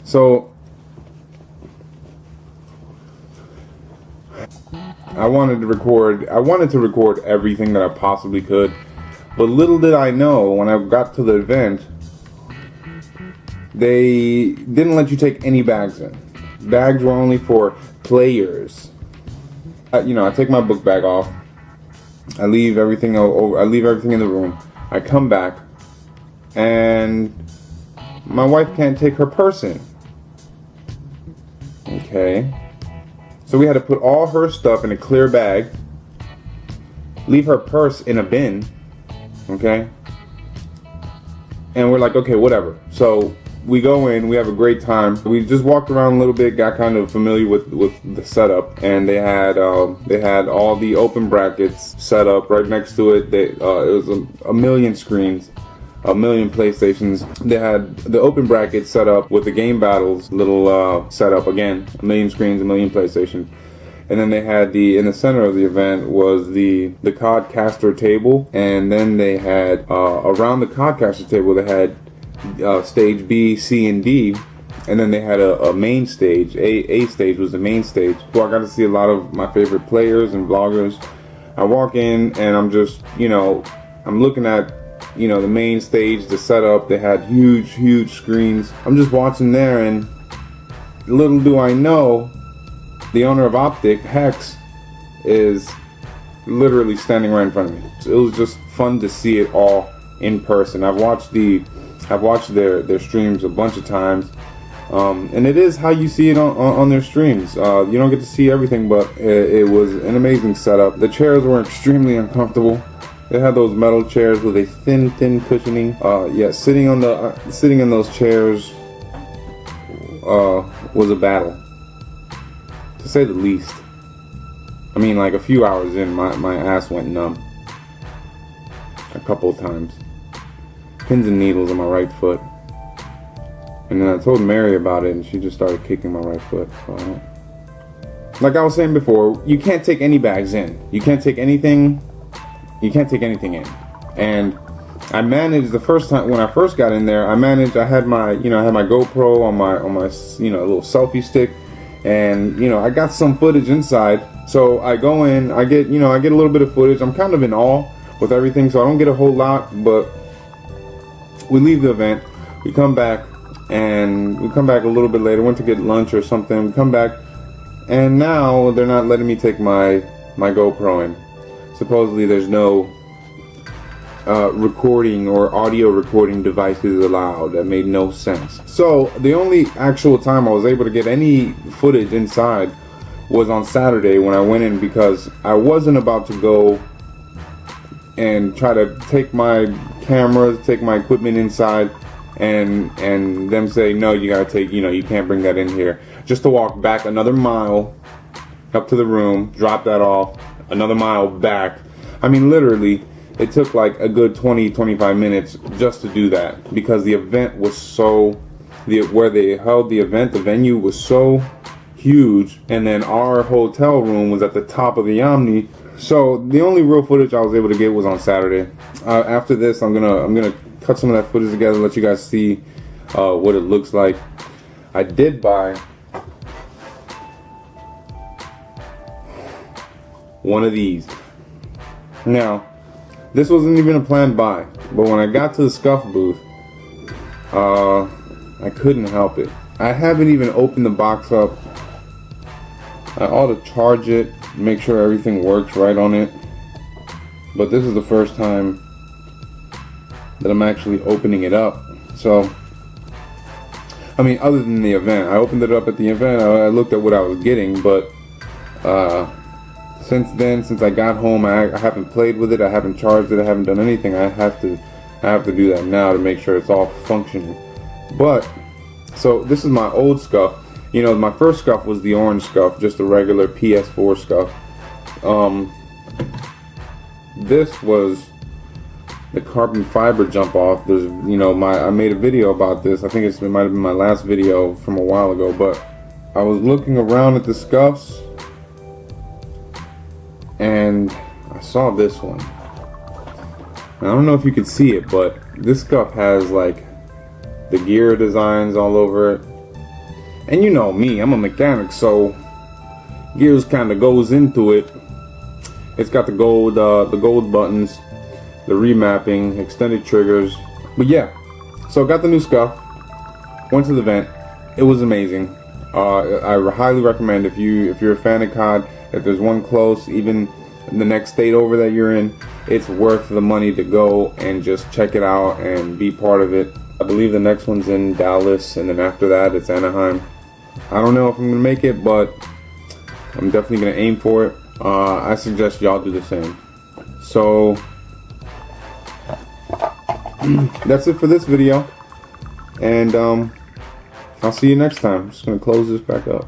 So I wanted to record everything that I possibly could, but little did I know when I got to the event, they didn't let you take any bags in. Bags were only for players. I take my book bag off. I leave everything in the room. I come back, and my wife can't take her purse in. Okay. So we had to put all her stuff in a clear bag, leave her purse in a bin, okay? And we're like, okay, whatever. So we go in, we have a great time. We just walked around a little bit, got kind of familiar with the setup, and they had all the open brackets set up right next to it. It was a million screens, a million PlayStations. They had the open bracket set up with the game battles little setup again, a million screens, a million PlayStation. And then they had in the center of the event was the Codcaster table, and then they had around the Codcaster table they had stage B, C, and D, and then they had a main stage. A stage was the main stage. So I got to see a lot of my favorite players and vloggers. I walk in and I'm just, I'm looking at the main stage, the setup. They had huge screens. I'm just watching there, and little do I know, the owner of Optic, Hex, is literally standing right in front of me. It was just fun to see it all in person. I've watched their streams a bunch of times, and it is how you see it on their streams. You don't get to see everything, but it was an amazing setup. The chairs were extremely uncomfortable. They had those metal chairs with a thin cushioning. Sitting in those chairs was a battle, to say the least. I mean, like a few hours in, my ass went numb a couple of times. Pins and needles on my right foot. And then I told Mary about it, and she just started kicking my right foot. So, like I was saying before, you can't take any bags in. You can't take anything in. And I managed the first time when I first got in there. I had my GoPro on my little selfie stick, and I got some footage inside. So I go in, I get a little bit of footage. I'm kind of in awe with everything, so I don't get a whole lot, but we leave the event, we come back a little bit later, went to get lunch or something, we come back, and now they're not letting me take my GoPro in. Supposedly there's no recording or audio recording devices allowed. That made no sense. So the only actual time I was able to get any footage inside was on Saturday when I went in, because I wasn't about to go and try to take my cameras, take my equipment inside, and them say, no, you gotta take, you can't bring that in here. Just to walk back another mile up to the room, drop that off, another mile back. I mean, literally, it took like a good 20-25 minutes just to do that, because the event was where they held the event, the venue was so huge, and then our hotel room was at the top of the Omni. So the only real footage I was able to get was on Saturday. After this, I'm gonna cut some of that footage together, let you guys see what it looks like. I did buy one of these. Now, this wasn't even a planned buy, but when I got to the Scuff booth, I couldn't help it. I haven't even opened the box up. I ought to charge it, make sure everything works right on it, but this is the first time that I'm actually opening it up. So, I mean, other than the event, I opened it up at the event, I looked at what I was getting, but since then, since I got home, I haven't played with it, I haven't charged it, I haven't done anything. I have to do that now to make sure it's all functioning. But, so this is my old Scuff. My first Scuff was the orange Scuff, just a regular PS4 Scuff. This was the carbon fiber jump off. There's, I made a video about this. I think it might have been my last video from a while ago, but I was looking around at the Scuffs, and I saw this one. I don't know if you can see it, but this Scuff has like the gear designs all over it. And you know me, I'm a mechanic, so gears kind of goes into it. It's got the gold buttons, the remapping, extended triggers. But yeah, so got the new scuff. Went to the event. It was amazing. I highly recommend if you're a fan of COD, if there's one close, even in the next state over that you're in, it's worth the money to go and just check it out and be part of it. I believe the next one's in Dallas, and then after that it's Anaheim. I don't know if I'm gonna make it, but I'm definitely gonna aim for it. I suggest y'all do the same. So that's it for this video, and I'll see you next time. I'm just gonna close this back up.